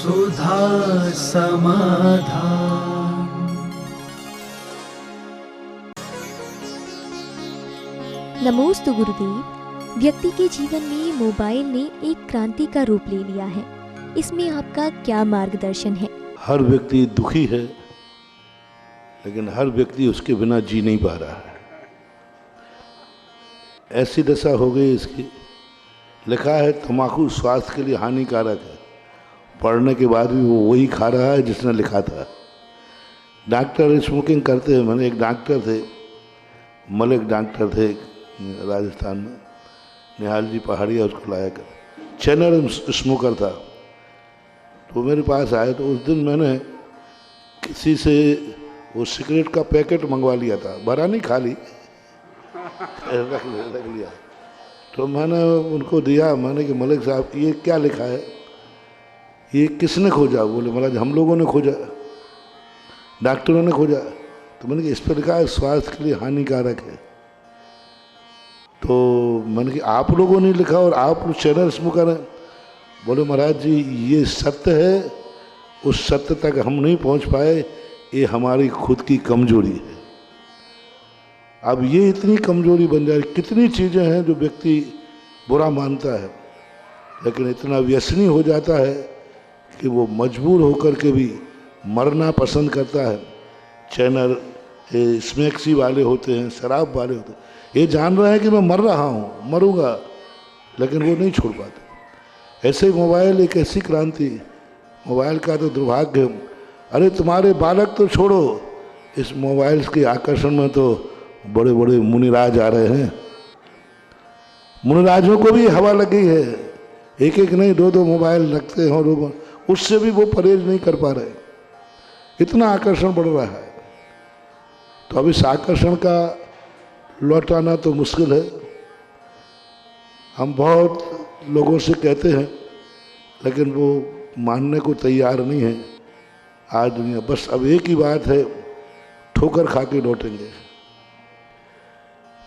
सुधा समाधान। नमोस्तु गुरुदेव। व्यक्ति के जीवन में मोबाइल ने एक क्रांति का रूप ले लिया है, इसमें आपका क्या मार्गदर्शन है? हर व्यक्ति दुखी है, लेकिन हर व्यक्ति उसके बिना जी नहीं पा रहा है। ऐसी दशा हो गई इसकी। लिखा है तम्बाकू स्वास्थ्य के लिए हानिकारक है, पढ़ने के बाद भी वो वही खा रहा है जिसने लिखा था। डॉक्टर स्मोकिंग करते हैं। मैंने एक डॉक्टर थे, मलिक डॉक्टर थे राजस्थान में, निहाल जी पहाड़िया, उसको लाया कर, चैनल स्मोकर था। तो मेरे पास आए तो उस दिन मैंने किसी से वो सिगरेट का पैकेट मंगवा लिया था, भरा नहीं, खाली रख लिया। तो मैंने उनको दिया। मैंने कि मलिक साहब ये क्या लिखा है, ये किसने खोजा? बोले महाराज हम लोगों ने खोजा, डॉक्टरों ने खोजा। तो मैंने कहा इस पर लिखा है स्वास्थ्य के लिए हानिकारक है। तो मैंने कहा आप लोगों ने लिखा और आप लोग चैनल स्मोकर हैं। बोले महाराज जी ये सत्य है, उस सत्य तक हम नहीं पहुंच पाए, ये हमारी खुद की कमजोरी है। अब ये इतनी कमजोरी बन जाए, कितनी चीज़ें हैं जो व्यक्ति बुरा मानता है, लेकिन इतना व्यसनी हो जाता है कि वो मजबूर होकर के भी मरना पसंद करता है। चैनल स्मैक्सी वाले होते हैं, शराब वाले होते हैं, ये जान रहे हैं कि मैं मर रहा हूँ, मरूंगा, लेकिन वो नहीं छोड़ पाते। ऐसे ही मोबाइल एक ऐसी क्रांति, मोबाइल का तो दुर्भाग्य। अरे तुम्हारे बालक तो छोड़ो, इस मोबाइल के आकर्षण में तो बड़े बड़े मुनिराज आ रहे हैं। मुनिराजों को भी हवा लग गई है, एक एक नहीं दो दो मोबाइल रखते हैं और उससे भी वो परहेज नहीं कर पा रहे, इतना आकर्षण बढ़ रहा है। तो अब इस आकर्षण का लौटाना तो मुश्किल है। हम बहुत लोगों से कहते हैं, लेकिन वो मानने को तैयार नहीं है आज दुनिया। बस अब एक ही बात है, ठोकर खा के लौटेंगे।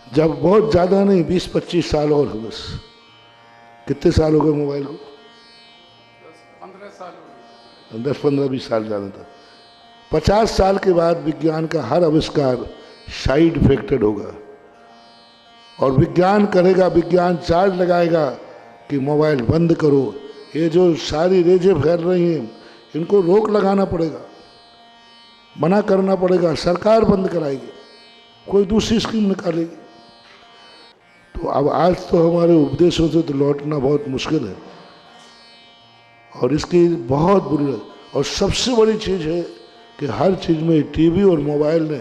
जब बहुत ज़्यादा नहीं, 20-25 साल और हो बस। कितने साल हो गए मोबाइल को? 10-15-20 साल ज़्यादा था। 50 साल के बाद विज्ञान का हर आविष्कार साइड इफेक्टेड होगा, और विज्ञान करेगा, विज्ञान चार्ज लगाएगा कि मोबाइल बंद करो। ये जो सारी रेजें फैल रही हैं, इनको रोक लगाना पड़ेगा, मना करना पड़ेगा, सरकार बंद कराएगी, कोई दूसरी स्कीम निकालेगी। तो अब आज तो हमारे उपदेशों से तो लौटना बहुत मुश्किल है, और इसकी बहुत बुरी। और सबसे बड़ी चीज़ है कि हर चीज़ में टीवी और मोबाइल ने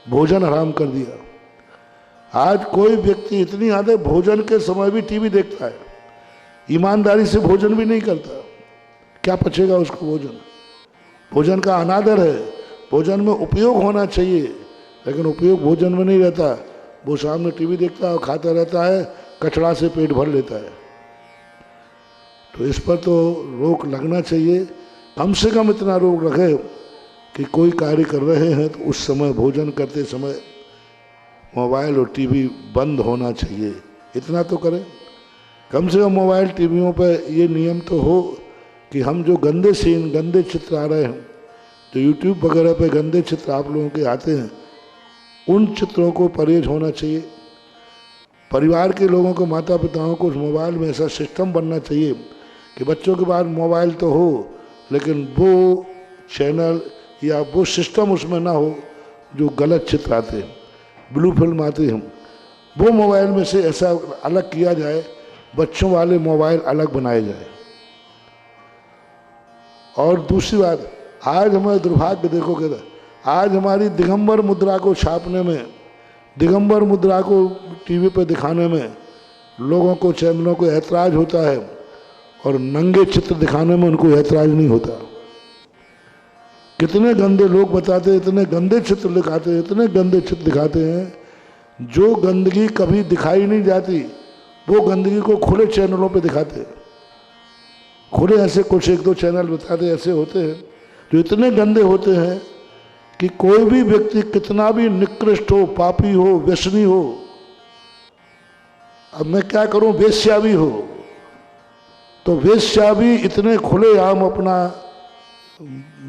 भोजन हराम कर दिया। आज कोई व्यक्ति इतनी आदत, भोजन के समय भी टीवी देखता है, ईमानदारी से भोजन भी नहीं करता। क्या पचेगा उसको भोजन? भोजन का अनादर है। भोजन में उपयोग होना चाहिए, लेकिन उपयोग भोजन में नहीं रहता। वो सामने टीवी देखता है और खाता रहता है, कचड़ा से पेट भर लेता है। तो इस पर तो रोक लगना चाहिए। कम से कम इतना रोक रखे कि कोई कार्य कर रहे हैं तो उस समय, भोजन करते समय, मोबाइल और टीवी बंद होना चाहिए। इतना तो करें। कम से कम मोबाइल टीवियों पर ये नियम तो हो कि हम जो गंदे सीन, गंदे चित्र आ रहे हैं, तो यूट्यूब वगैरह पे गंदे चित्र आप लोगों के आते हैं, उन चित्रों को परहेज होना चाहिए। परिवार के लोगों को, माता पिताओं को उस मोबाइल में ऐसा सिस्टम बनना चाहिए कि बच्चों के पास मोबाइल तो हो, लेकिन वो चैनल या वो सिस्टम उसमें ना हो जो गलत चित्र आते हैं, ब्लू फिल्म आती हैं, वो मोबाइल में से ऐसा अलग किया जाए, बच्चों वाले मोबाइल अलग बनाए जाए। और दूसरी बात, आज हमारे दुर्भाग्य देखोगे, आज हमारी दिगंबर मुद्रा को छापने में, दिगंबर मुद्रा को टीवी पर दिखाने में लोगों को, चैनलों को ऐतराज़ होता है, और नंगे चित्र दिखाने में उनको ऐतराज़ नहीं होता। कितने गंदे लोग बताते हैं, इतने गंदे चित्र दिखाते हैं, इतने गंदे चित्र दिखाते हैं, जो गंदगी कभी दिखाई नहीं जाती, वो गंदगी को खुले चैनलों पे दिखाते हैं। खुले ऐसे कुछ एक दो चैनल बताते ऐसे होते हैं जो इतने गंदे होते हैं कि कोई भी व्यक्ति कितना भी निकृष्ट हो, पापी हो, व्यसनी हो, अब मैं क्या करूं, वेश्या भी हो, तो वेश्या भी इतने खुलेआम अपना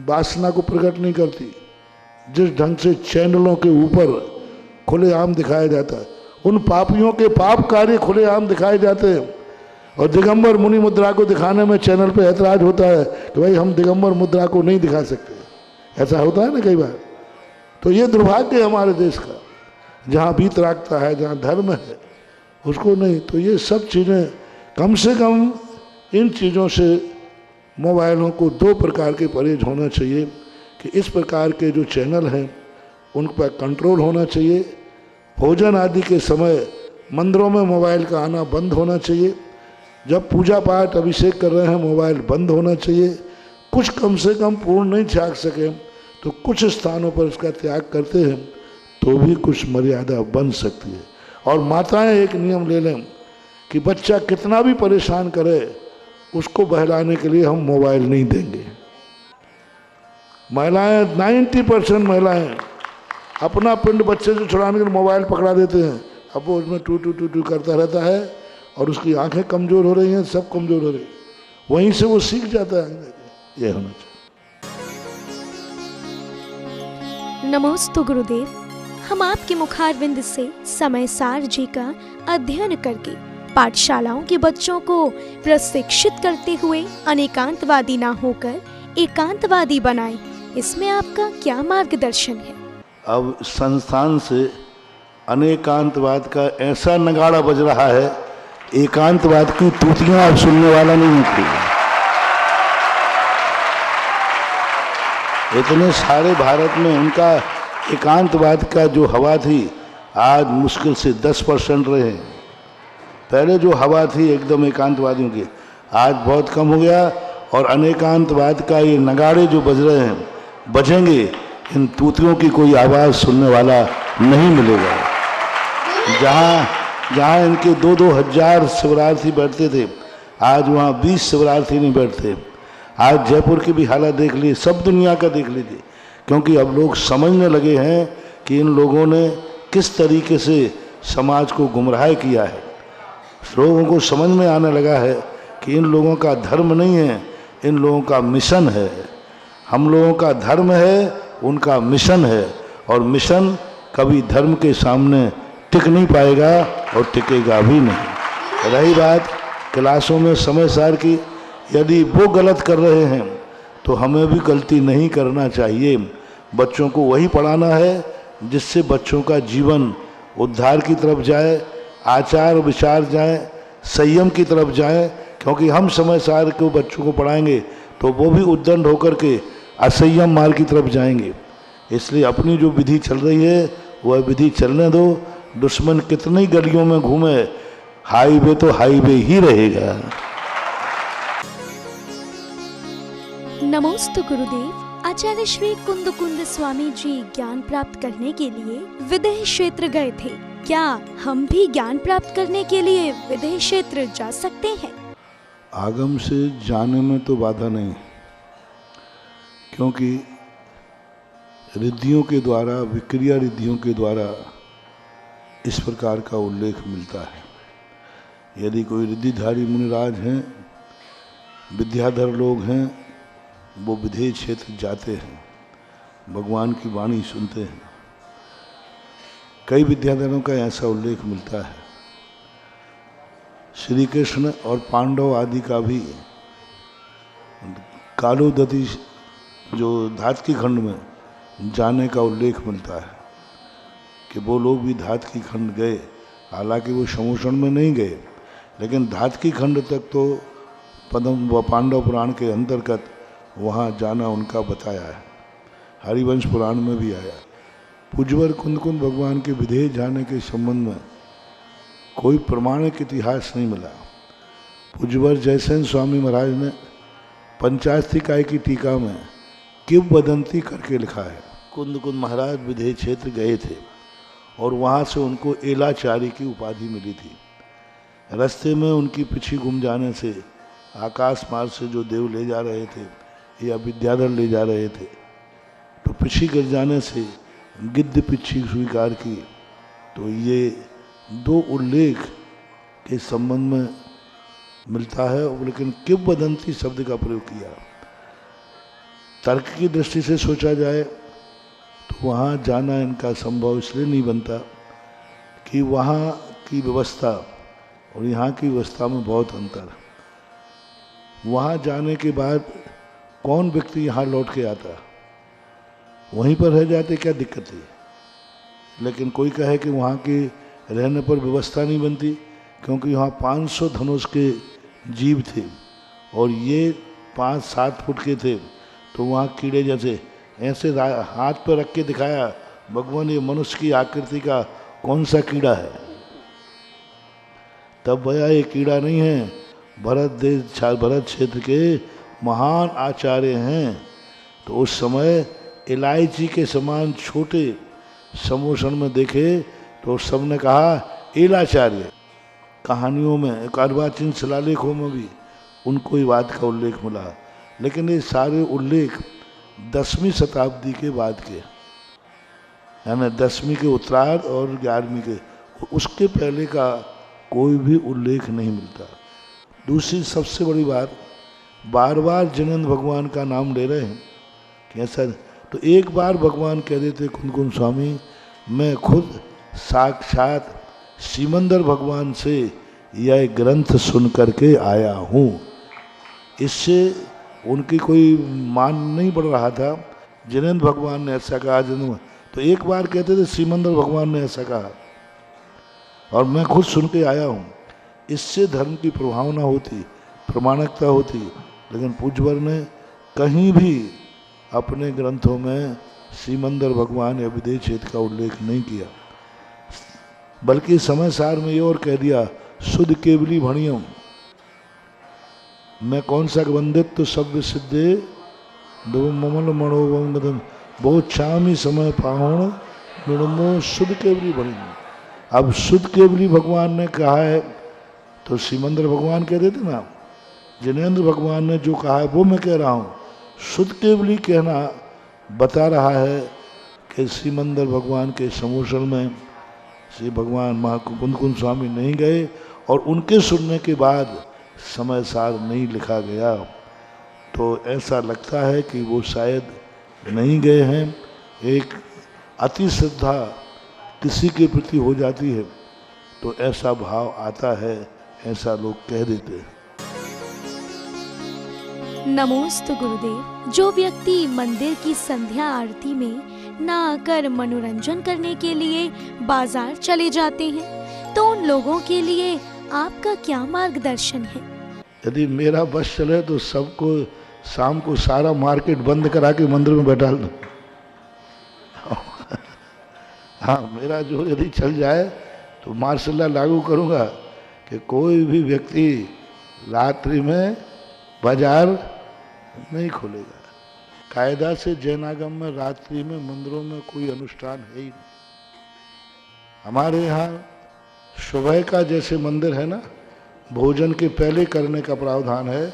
वासना को प्रकट नहीं करती। जिस ढंग से चैनलों के ऊपर खुलेआम दिखाया जाता है, उन पापियों के पाप कार्य खुलेआम दिखाए जाते हैं। और दिगंबर मुनि मुद्रा को दिखाने में चैनल पे ऐतराज होता है कि भाई हम दिगंबर मुद्रा को नहीं दिखा सकते। ऐसा होता है ना कई बार। तो ये दुर्भाग्य है हमारे देश का, जहाँ वीतरागता है, जहाँ धर्म है, उसको नहीं। तो ये सब चीज़ें कम से कम इन चीज़ों से मोबाइलों को दो प्रकार के परहेज होना चाहिए कि इस प्रकार के जो चैनल हैं उन पर कंट्रोल होना चाहिए। भोजन आदि के समय मंदिरों में मोबाइल का आना बंद होना चाहिए। जब पूजा पाठ अभिषेक कर रहे हैं मोबाइल बंद होना चाहिए। कुछ कम से कम पूर्ण नहीं त्याग सके तो कुछ स्थानों पर इसका त्याग करते हैं तो भी कुछ मर्यादा बन सकती है। और माताएं एक नियम ले लें कि बच्चा कितना भी परेशान करे उसको बहलाने के लिए हम मोबाइल नहीं देंगे। महिलाएं 90% महिलाएं अपना पिंड बच्चे से छुड़ाने के लिए मोबाइल पकड़ा देते हैं। अब वो उसमें टू टू टू टू करता रहता है और उसकी आंखें कमज़ोर हो रही हैं, सब कमज़ोर हो रही है। वहीं से वो सीख जाता है। ये होना चाहिए। नमोस्तु गुरुदेव। हम आपके मुखारविंद से समय सार जी का अध्ययन करके पाठशालाओं के बच्चों को प्रशिक्षित करते हुए अनेकांतवादी ना होकर एकांतवादी बनाएं, इसमें आपका क्या मार्गदर्शन है? अब संस्थान से अनेकांतवाद का ऐसा नगाड़ा बज रहा है, एकांतवाद की तूतियां अब सुनने वाला नहीं निकलेगा। इतने सारे भारत में उनका एकांतवाद का जो हवा थी आज मुश्किल से 10% रहे। पहले जो हवा थी एकदम एकांतवादियों की, आज बहुत कम हो गया। और अनेकांतवाद का ये नगाड़े जो बज रहे हैं, बजेंगे, इन तूतियों की कोई आवाज़ सुनने वाला नहीं मिलेगा। जहाँ इनके 2-2 हजार शिवरार्थी बैठते थे, आज वहाँ 20 शिवरार्थी नहीं बैठते। आज जयपुर की भी हालत देख ली, सब दुनिया का देख लीजिए। क्योंकि अब लोग समझने लगे हैं कि इन लोगों ने किस तरीके से समाज को गुमराह किया है। लोगों को समझ में आने लगा है कि इन लोगों का धर्म नहीं है, इन लोगों का मिशन है। हम लोगों का धर्म है, उनका मिशन है। और मिशन कभी धर्म के सामने टिक नहीं पाएगा और टिकेगा भी नहीं। रही बात क्लासों में समय सार की, यदि वो गलत कर रहे हैं तो हमें भी गलती नहीं करना चाहिए। बच्चों को वही पढ़ाना है जिससे बच्चों का जीवन उद्धार की तरफ जाए, आचार विचार जाए, संयम की तरफ जाए। क्योंकि हम समय सार को बच्चों को पढ़ाएंगे तो वो भी उद्दंड होकर के असंयम मार्ग की तरफ जाएंगे। इसलिए अपनी जो विधि चल रही है वह विधि चलने दो। दुश्मन कितनी गलियों में घूमे, हाईवे तो हाईवे ही रहेगा। नमोस्तु गुरुदेव। आचार्य श्री कुंद स्वामी जी ज्ञान प्राप्त करने के लिए विदेह क्षेत्र गए थे। क्या हम भी ज्ञान प्राप्त करने के लिए विदेह क्षेत्र जा सकते हैं? आगम से जाने में तो बाधा नहीं, क्योंकि रिद्धियों के द्वारा, विक्रिया रिद्धियों के द्वारा इस प्रकार का उल्लेख मिलता है। यदि कोई रिद्धिधारी मुनिराज हैं, विद्याधर लोग हैं, वो विदेह क्षेत्र जाते हैं, भगवान की वाणी सुनते हैं। कई विद्याधरों का ऐसा उल्लेख मिलता है। श्री कृष्ण और पांडव आदि का भी कालोदति जो धातकी खंड में जाने का उल्लेख मिलता है कि वो लोग भी धातकी खंड गए। हालांकि वो शमोषण में नहीं गए, लेकिन धातकी खंड तक तो पद्म व पांडव पुराण के अंतर्गत वहाँ जाना उनका बताया है। हरिवंश पुराण में भी आया। पूज्यवर कुंद भगवान के विदेह जाने के संबंध में कोई प्रमाणिक इतिहास नहीं मिला। पूज्यवर जयसेन स्वामी महाराज ने पंचास्तिकाय की टीका में किंवदंती करके लिखा है। कुंद महाराज विदेह क्षेत्र गए थे और वहाँ से उनको एलाचारी की उपाधि मिली थी। रास्ते में उनकी पिछी गुम जाने से आकाश मार्ग से जो देव ले जा रहे थे या विद्याधर ले जा रहे थे, तो पिछी गिर जाने से गिद्ध पिछी स्वीकार की। तो ये दो उल्लेख के संबंध में मिलता है, लेकिन किंवदंती शब्द का प्रयोग किया। तर्क की दृष्टि से सोचा जाए तो वहाँ जाना इनका संभव इसलिए नहीं बनता कि वहाँ की व्यवस्था और यहाँ की व्यवस्था में बहुत अंतर है। वहाँ जाने के बाद कौन व्यक्ति यहाँ लौट के आता, वहीं पर रह जाते क्या दिक्कत है। लेकिन कोई कहे कि वहाँ के रहने पर व्यवस्था नहीं बनती, क्योंकि यहाँ 500 धनुष के जीव थे और ये 5-7 फुट के थे, तो वहाँ कीड़े जैसे ऐसे हाथ पर रख के दिखाया भगवान ये मनुष्य की आकृति का कौन सा कीड़ा है। तब भैया ये कीड़ा नहीं है, भरत क्षेत्र के महान आचार्य हैं। तो उस समय इलायची के समान छोटे समोसन में देखे तो सबने कहा एलाचार्य। कहानियों में अर्वाचीन शिलालेखों में भी उनको ही बात का उल्लेख मिला, लेकिन ये सारे उल्लेख 10वीं शताब्दी के बाद के, यानी 10वीं के उत्तरार्ध और 11वीं के, उसके पहले का कोई भी उल्लेख नहीं मिलता। दूसरी सबसे बड़ी बात, बार बार जिनेंद्र भगवान का नाम ले रहे हैं कि ऐसा, तो एक बार भगवान कह देते कुंदकुंद स्वामी मैं खुद साक्षात सिमंदर भगवान से यह ग्रंथ सुन करके आया हूँ। इससे उनकी कोई मान नहीं बढ़ रहा था। जिनेंद्र भगवान ने ऐसा कहा, तो एक बार कहते थे सिमंदर भगवान ने ऐसा कहा और मैं खुद सुन के आया हूँ। इससे धर्म की प्रभावना होती, प्रमाणिकता होती। लेकिन पूज्यवर ने कहीं भी अपने ग्रंथों में सिमंदर भगवान या विदेह क्षेत्र का उल्लेख नहीं किया, बल्कि समय सार में ये और कह दिया शुद्ध केवली भणियम, मैं कौन सा वंदित तो सभ्य सिद्धे ममल मनोवंगदम बहुत चामी समय पाहुण मृणमो शुद्ध केवली भणियम। अब शुद्ध केवली भगवान ने कहा है तो सिमंदर भगवान कह देते ना, जिनेंद्र भगवान ने जो कहा है वो मैं कह रहा हूँ। शुद्ध केवली कहना बता रहा है कि सिमंदर भगवान के समोसन में श्री भगवान कुंदकुंद स्वामी नहीं गए और उनके सुनने के बाद समय सार नहीं लिखा गया। तो ऐसा लगता है कि वो शायद नहीं गए हैं। एक अति श्रद्धा किसी के प्रति हो जाती है तो ऐसा भाव आता है, ऐसा लोग कह देते हैं। नमोस्तु गुरुदेव। जो व्यक्ति मंदिर की संध्या आरती में ना आकर मनोरंजन करने के लिए बाजार चले जाते हैं, तो उन लोगों के लिए आपका क्या मार्गदर्शन है? यदि मेरा बस चले तो सबको शाम को सारा मार्केट बंद करा के मंदिर में बैठा दो। हाँ, मेरा जो यदि चल जाए तो मार्शल लॉ लागू करूँगा कि कोई भी व्यक्ति रात्रि में बाजार नहीं खोलेगा। कायदा से जैनागम में रात्रि में मंदिरों में कोई अनुष्ठान है ही नहीं। हमारे यहाँ सुबह का जैसे मंदिर है ना, भोजन के पहले करने का प्रावधान है,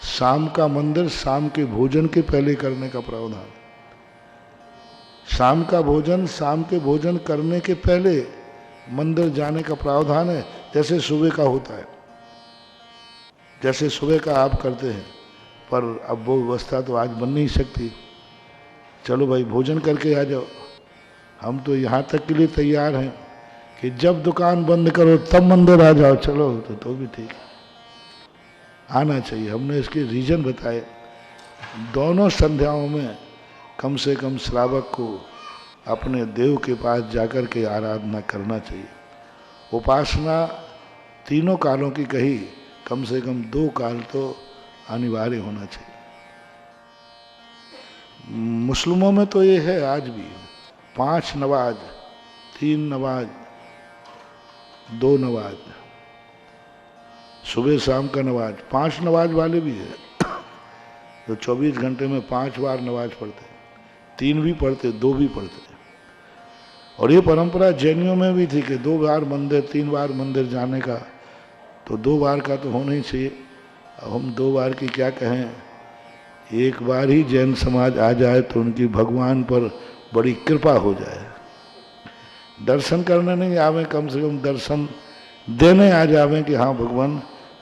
शाम का मंदिर शाम के भोजन के पहले करने का प्रावधान है। शाम का भोजन शाम के भोजन करने के पहले मंदिर जाने का प्रावधान है, जैसे सुबह का होता है, जैसे सुबह का आप करते हैं। पर अब वो व्यवस्था तो आज बन नहीं सकती। चलो भाई भोजन करके आ जाओ। हम तो यहाँ तक के लिए तैयार हैं कि जब दुकान बंद करो तब मंदिर आ जाओ। चलो तो भी ठीक है, आना चाहिए। हमने इसके रीजन बताए। दोनों संध्याओं में कम से कम श्रावक को अपने देव के पास जाकर के आराधना करना चाहिए। उपासना तीनों कालों की कही, कम से कम 2 काल तो अनिवार्य होना चाहिए। मुस्लिमों में तो ये है आज भी 5 नमाज, 3 नमाज, 2 नमाज, सुबह शाम का नमाज, 5 नमाज वाले भी है तो 24 घंटे में 5 बार नमाज पढ़ते, 3 भी पढ़ते, 2 भी पढ़ते। और ये परंपरा जैनियों में भी थी कि 2 बार मंदिर 3 बार मंदिर जाने का, तो 2 बार का तो होना ही चाहिए। अब हम 2 बार की क्या कहें, एक बार ही जैन समाज आ जाए तो उनकी भगवान पर बड़ी कृपा हो जाए। दर्शन करने नहीं आवे, कम से कम दर्शन देने आ जावे कि हाँ भगवान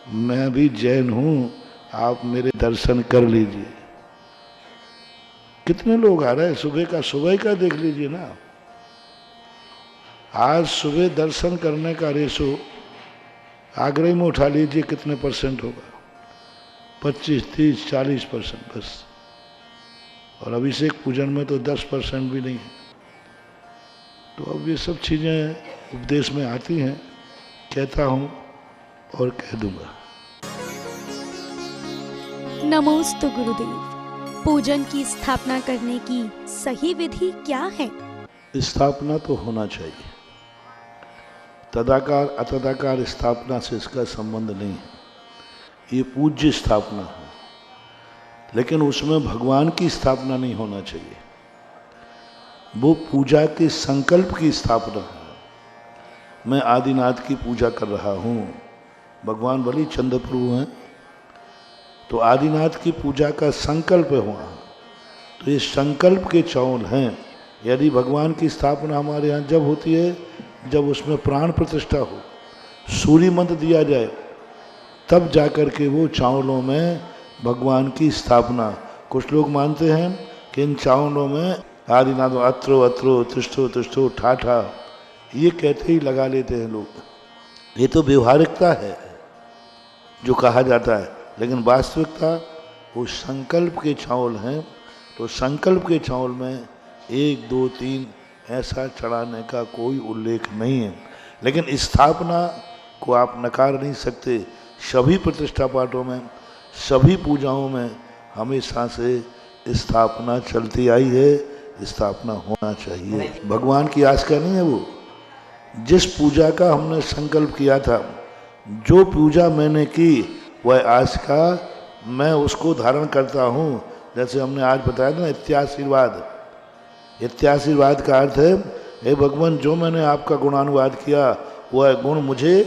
मैं भी जैन हूँ, आप मेरे दर्शन कर लीजिए। कितने लोग आ रहे हैं सुबह का देख लीजिए ना। आज सुबह दर्शन करने का रेशो आगरे में उठा लीजिए कितने परसेंट होगा, 25, 30, 40% बस। और अभिषेक पूजन में तो 10% भी नहीं है। तो अब ये सब चीज़ें उपदेश में आती हैं, कहता हूँ और कह दूंगा। नमोस्तु गुरुदेव। पूजन की स्थापना करने की सही विधि क्या है? स्थापना तो होना चाहिए, तदाकार अतदाकार स्थापना से इसका संबंध नहीं है। ये पूज्य स्थापना है, लेकिन उसमें भगवान की स्थापना नहीं होना चाहिए। वो पूजा के संकल्प की स्थापना है। मैं आदिनाथ की पूजा कर रहा हूँ, भगवान बलि चंद्र प्रभु हैं, तो आदिनाथ की पूजा का संकल्प हुआ। तो ये संकल्प के चावल हैं। यदि भगवान की स्थापना हमारे यहाँ जब होती है जब उसमें प्राण प्रतिष्ठा हो, सूर्य मंत्र दिया जाए, तब जाकर के वो चावलों में भगवान की स्थापना। कुछ लोग मानते हैं कि इन चावलों में आदिनाथ अत्रो अत्रो तिष्ठो तिष्ठो ठाठा ये कहते ही लगा लेते हैं लोग। ये तो व्यवहारिकता है जो कहा जाता है, लेकिन वास्तविकता वो संकल्प के चावल हैं। तो संकल्प के चावल में 1, 2, 3 ऐसा चढ़ाने का कोई उल्लेख नहीं है। लेकिन स्थापना को आप नकार नहीं सकते। सभी प्रतिष्ठा पाठों में, सभी पूजाओं में हमेशा से स्थापना चलती आई है, स्थापना होना चाहिए। भगवान की आस का नहीं है वो। जिस पूजा का हमने संकल्प किया था, जो पूजा मैंने की वह आज का मैं उसको धारण करता हूँ। जैसे हमने आज बताया था ना, इत्याशीर्वाद। इत्याशीर्वाद का अर्थ है, हे भगवान जो मैंने आपका गुणानुवाद किया वह गुण मुझे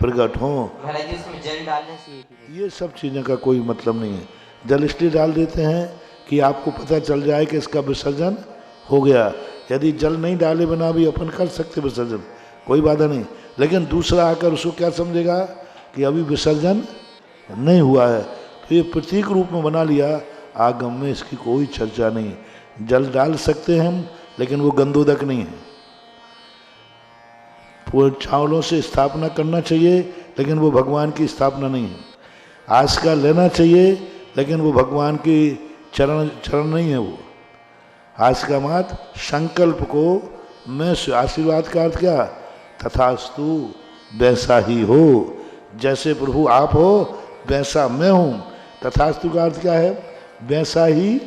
प्रकट हो। उसमें जल डालने से ये सब चीज़ों का कोई मतलब नहीं है। जल इसलिए डाल देते हैं कि आपको पता चल जाए कि इसका विसर्जन हो गया। यदि जल नहीं डाले बिना भी अपन कर सकते विसर्जन, कोई बाधा नहीं। लेकिन दूसरा आकर उसको क्या समझेगा कि अभी विसर्जन नहीं हुआ है, तो ये प्रतीक रूप में बना लिया। आगम में इसकी कोई चर्चा नहीं। जल डाल सकते हैं हम, लेकिन वो गंधोदक नहीं है। पूरे चावलों से स्थापना करना चाहिए, लेकिन वो भगवान की स्थापना नहीं है। आस का लेना चाहिए, लेकिन वो भगवान की चरण नहीं है। वो आस का मात संकल्प को मैं आशीर्वाद का अर्थ क्या, तथास्तु वैसा ही हो। जैसे प्रभु आप हो वैसा मैं हूँ। तथास्तु का अर्थ क्या है, वैसा ही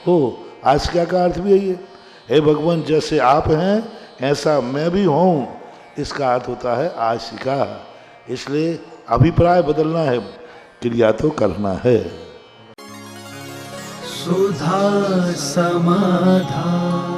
हो। आशिका का अर्थ भी यही है, हे भगवान जैसे आप हैं ऐसा मैं भी हूँ। इसका अर्थ होता है आशिका। इसलिए अभिप्राय बदलना है, क्रिया तो करना है। सुधा समाधान।